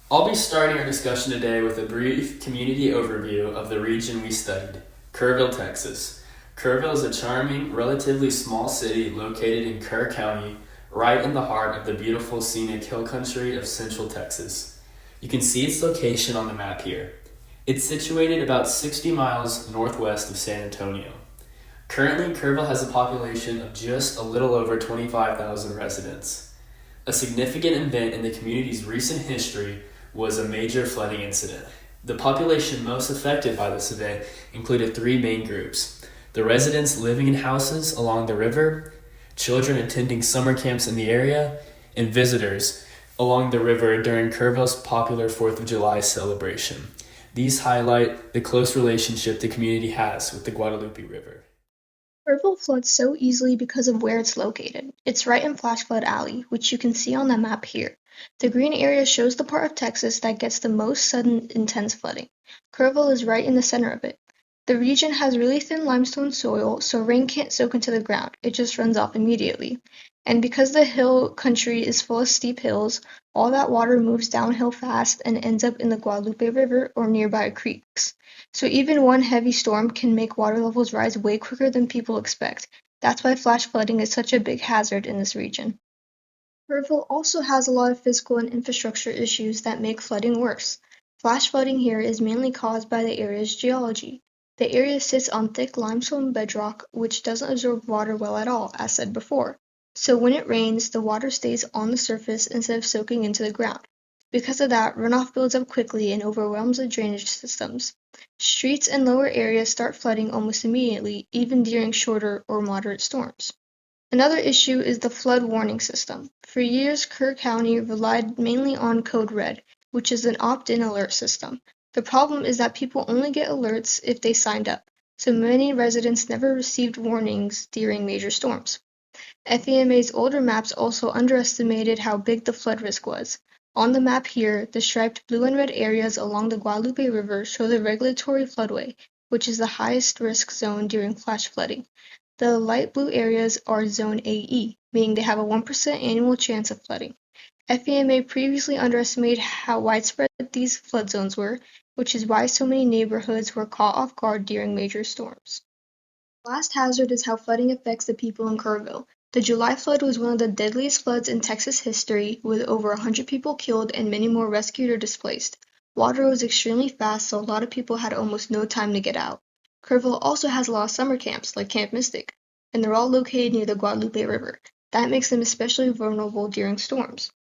I'll be starting our discussion today with a brief community overview of the region we studied, Kerrville, Texas. Kerrville is a charming, relatively small city located in Kerr County, right in the heart of the beautiful scenic hill country of central Texas. You can see its location on the map here. It's situated about 60 miles northwest of San Antonio. Currently, Kerrville has a population of just a little over 25,000 residents. A significant event in the community's recent history was a major flooding incident. The population most affected by this event included three main groups: the residents living in houses along the river, children attending summer camps in the area, and visitors along the river during Kerrville's popular 4th of July celebration. These highlight the close relationship the community has with the Guadalupe River. Kerrville floods so easily because of where it's located. It's right in Flash Flood Alley, which you can see on the map here. The green area shows the part of Texas that gets the most sudden intense flooding. Kerrville is right in the center of it. The region has really thin limestone soil, so rain can't soak into the ground, it just runs off immediately. And because the hill country is full of steep hills, all that water moves downhill fast and ends up in the Guadalupe River or nearby creeks. So even one heavy storm can make water levels rise way quicker than people expect. That's why flash flooding is such a big hazard in this region. Kerrville also has a lot of physical and infrastructure issues that make flooding worse. Flash flooding here is mainly caused by the area's geology. The area sits on thick limestone bedrock, which doesn't absorb water well at all, as said before. So when it rains, the water stays on the surface instead of soaking into the ground. Because of that, runoff builds up quickly and overwhelms the drainage systems. Streets and lower areas start flooding almost immediately, even during shorter or moderate storms. Another issue is the flood warning system. For years, Kerr County relied mainly on Code Red, which is an opt-in alert system. The problem is that people only get alerts if they signed up, so many residents never received warnings during major storms. FEMA's older maps also underestimated how big the flood risk was. On the map here, the striped blue and red areas along the Guadalupe River show the regulatory floodway, which is the highest risk zone during flash flooding. The light blue areas are Zone AE, meaning they have a 1% annual chance of flooding. FEMA previously underestimated how widespread these flood zones were, which is why so many neighborhoods were caught off guard during major storms. The last hazard is how flooding affects the people in Kerrville. The July flood was one of the deadliest floods in Texas history, with over 100 people killed and many more rescued or displaced. Water was extremely fast, so a lot of people had almost no time to get out. Kerrville also has a lot of summer camps, like Camp Mystic, and they're all located near the Guadalupe River. That makes them especially vulnerable during storms.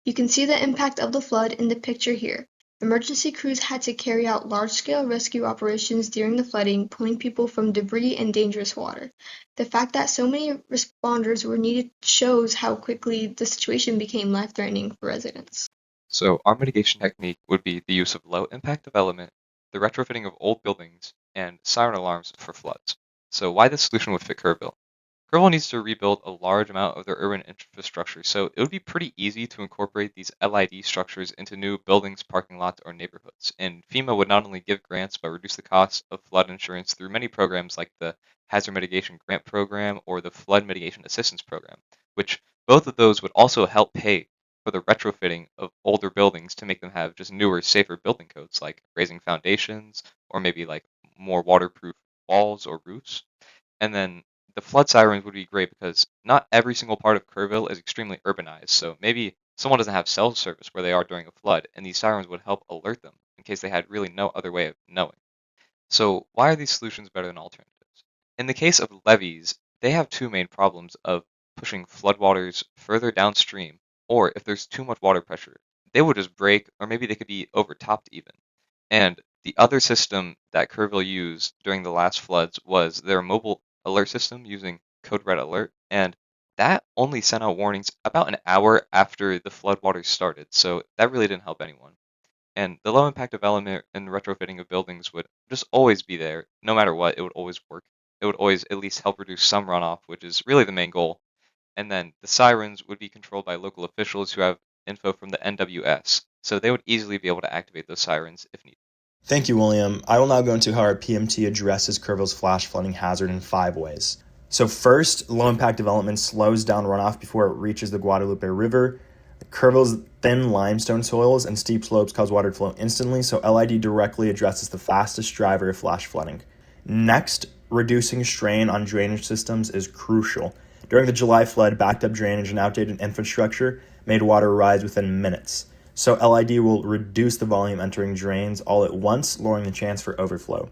You can see the impact of the flood in the picture here. Emergency crews had to carry out large-scale rescue operations during the flooding, pulling people from debris and dangerous water. The fact that so many responders were needed shows how quickly the situation became life-threatening for residents. So our mitigation technique would be the use of low-impact development, the retrofitting of old buildings, and siren alarms for floods. So why this solution would fit Kerrville? Kerrville needs to rebuild a large amount of their urban infrastructure, so it would be pretty easy to incorporate these LID structures into new buildings, parking lots, or neighborhoods. And FEMA would not only give grants, but reduce the cost of flood insurance through many programs like the Hazard Mitigation Grant Program or the Flood Mitigation Assistance Program, which both of those would also help pay for the retrofitting of older buildings to make them have just newer, safer building codes, like raising foundations or maybe like more waterproof walls or roofs. And then the flood sirens would be great because not every single part of Kerrville is extremely urbanized. So maybe someone doesn't have cell service where they are during a flood, and these sirens would help alert them in case they had really no other way of knowing. So why are these solutions better than alternatives? In the case of levees, they have two main problems of pushing floodwaters further downstream, or if there's too much water pressure, they would just break, or maybe they could be overtopped even. And the other system that Kerrville used during the last floods was their mobile alert system using Code Red Alert, and that only sent out warnings about an hour after the floodwaters started, so that really didn't help anyone. And the low impact development and retrofitting of buildings would just always be there, no matter what, it would always work. It would always at least help reduce some runoff, which is really the main goal. And then the sirens would be controlled by local officials who have info from the NWS, so they would easily be able to activate those sirens if needed. Thank you, William. I will now go into how our PMT addresses Kerrville's flash flooding hazard in 5 ways. So first, low-impact development slows down runoff before it reaches the Guadalupe River. Kerrville's thin limestone soils and steep slopes cause water to flow instantly, so LID directly addresses the fastest driver of flash flooding. Next, reducing strain on drainage systems is crucial. During the July flood, backed up drainage and outdated infrastructure made water rise within minutes. So LID will reduce the volume entering drains all at once, lowering the chance for overflow.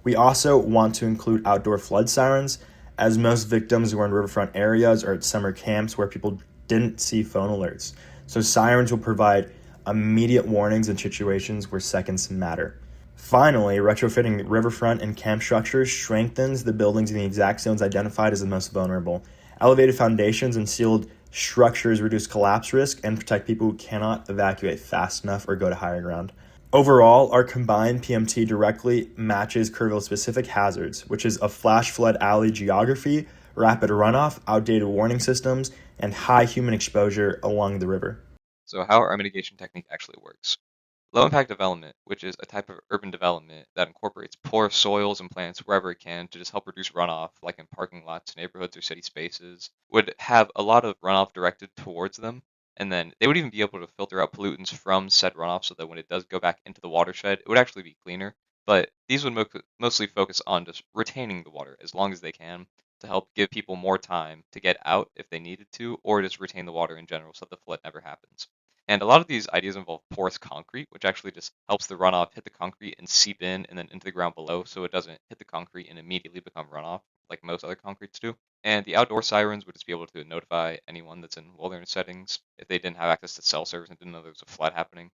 We also want to include outdoor flood sirens, as most victims were in riverfront areas or at summer camps where people didn't see phone alerts. So sirens will provide immediate warnings in situations where seconds matter. Finally, retrofitting riverfront and camp structures strengthens the buildings in the exact zones identified as the most vulnerable. Elevated foundations and sealed structures reduce collapse risk and protect people who cannot evacuate fast enough or go to higher ground. Overall, our combined PMT directly matches Kerrville's specific hazards, which is a flash flood alley geography, rapid runoff, outdated warning systems, and high human exposure along the river. So how our mitigation technique actually works. Low impact development, which is a type of urban development that incorporates porous soils and plants wherever it can to just help reduce runoff, like in parking lots, neighborhoods, or city spaces, would have a lot of runoff directed towards them. And then they would even be able to filter out pollutants from said runoff so that when it does go back into the watershed, it would actually be cleaner. But these would mostly focus on just retaining the water as long as they can to help give people more time to get out if they needed to, or just retain the water in general so the flood never happens. And a lot of these ideas involve porous concrete, which actually just helps the runoff hit the concrete and seep in and then into the ground below so it doesn't hit the concrete and immediately become runoff like most other concretes do. And the outdoor sirens would just be able to notify anyone that's in wilderness settings if they didn't have access to cell service and didn't know there was a flood happening.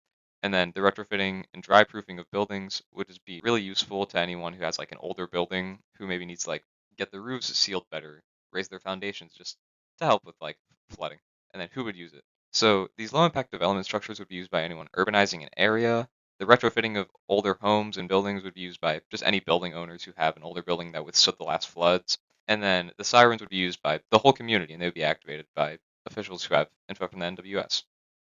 And then the retrofitting and dry proofing of buildings would just be really useful to anyone who has like an older building who maybe needs to like get their roofs sealed better, raise their foundations just to help with like flooding. And then who would use it? So these low impact development structures would be used by anyone urbanizing an area. The retrofitting of older homes and buildings would be used by just any building owners who have an older building that withstood the last floods. And then the sirens would be used by the whole community and they would be activated by officials who have info from the NWS.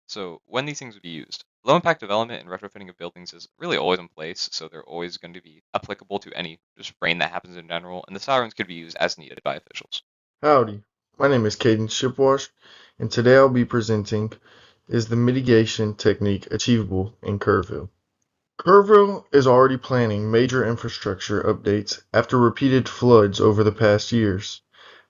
So when these things would be used, low impact development and retrofitting of buildings is really always in place, so they're always going to be applicable to any just rain that happens in general, and the sirens could be used as needed by officials. Howdy, my name is Kaden Shipwash, and today I'll be presenting is the mitigation technique achievable in Kerrville. Kerrville is already planning major infrastructure updates after repeated floods over the past years,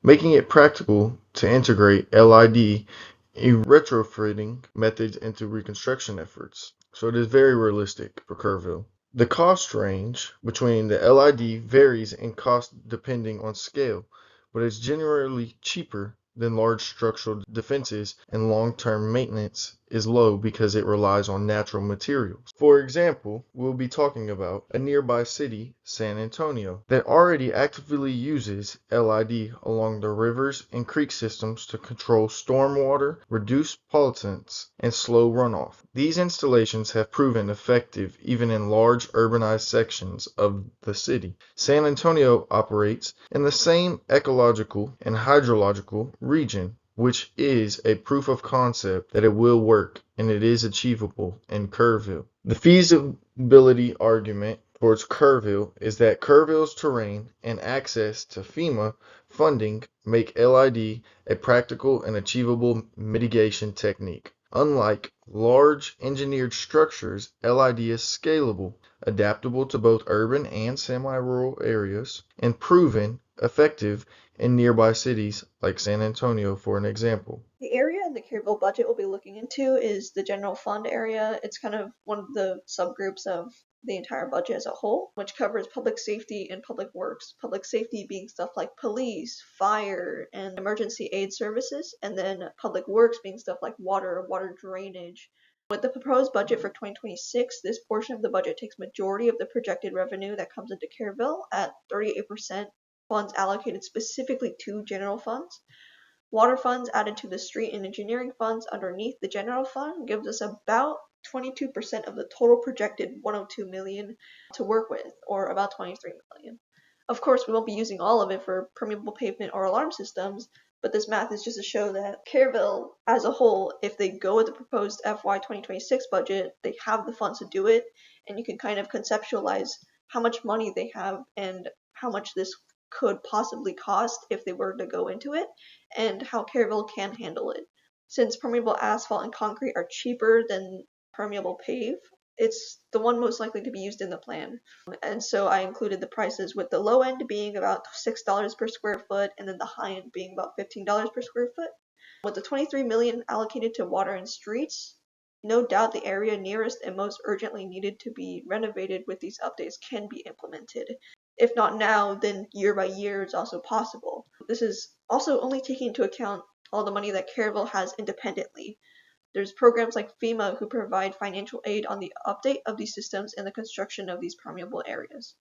making it practical to integrate LID retrofitting methods into reconstruction efforts. So it is very realistic for Kerrville. The cost range between the LID varies in cost depending on scale, but it's generally cheaper than large structural defenses, and long-term maintenance is low because it relies on natural materials. For example, we'll be talking about a nearby city, San Antonio, that already actively uses LID along the rivers and creek systems to control stormwater, reduce pollutants, and slow runoff. These installations have proven effective even in large urbanized sections of the city. San Antonio operates in the same ecological and hydrological region, which is a proof of concept that it will work and it is achievable in Kerrville. The feasibility argument towards Kerrville is that Kerrville's terrain and access to FEMA funding make LID a practical and achievable mitigation technique. Unlike large engineered structures, LID is scalable, adaptable to both urban and semi-rural areas, and proven effective in nearby cities like San Antonio, for an example. The area in the Kerrville budget we'll be looking into is the general fund area. It's kind of one of the subgroups of the entire budget as a whole, which covers public safety and public works. Public safety being stuff like police, fire, and emergency aid services, and then public works being stuff like water drainage. With the proposed budget for 2026, this portion of the budget takes majority of the projected revenue that comes into Kerrville at 38%, funds allocated specifically to general funds. Water funds added to the street and engineering funds underneath the general fund gives us about 22% of the total projected 102 million to work with, or about 23 million. Of course, we won't be using all of it for permeable pavement or alarm systems, but this math is just to show that Kerrville as a whole, if they go with the proposed FY 2026 budget, they have the funds to do it, and you can kind of conceptualize how much money they have and how much this could possibly cost if they were to go into it, and how Kerrville can handle it. Since permeable asphalt and concrete are cheaper than permeable pave, it's the one most likely to be used in the plan. And so I included the prices, with the low end being about $6 per square foot and then the high end being about $15 per square foot. With the $23 million allocated to water and streets, no doubt the area nearest and most urgently needed to be renovated with these updates can be implemented. If not now, then year by year is also possible. This is also only taking into account all the money that Kerrville has independently. There's programs like FEMA who provide financial aid on the update of these systems and the construction of these permeable areas.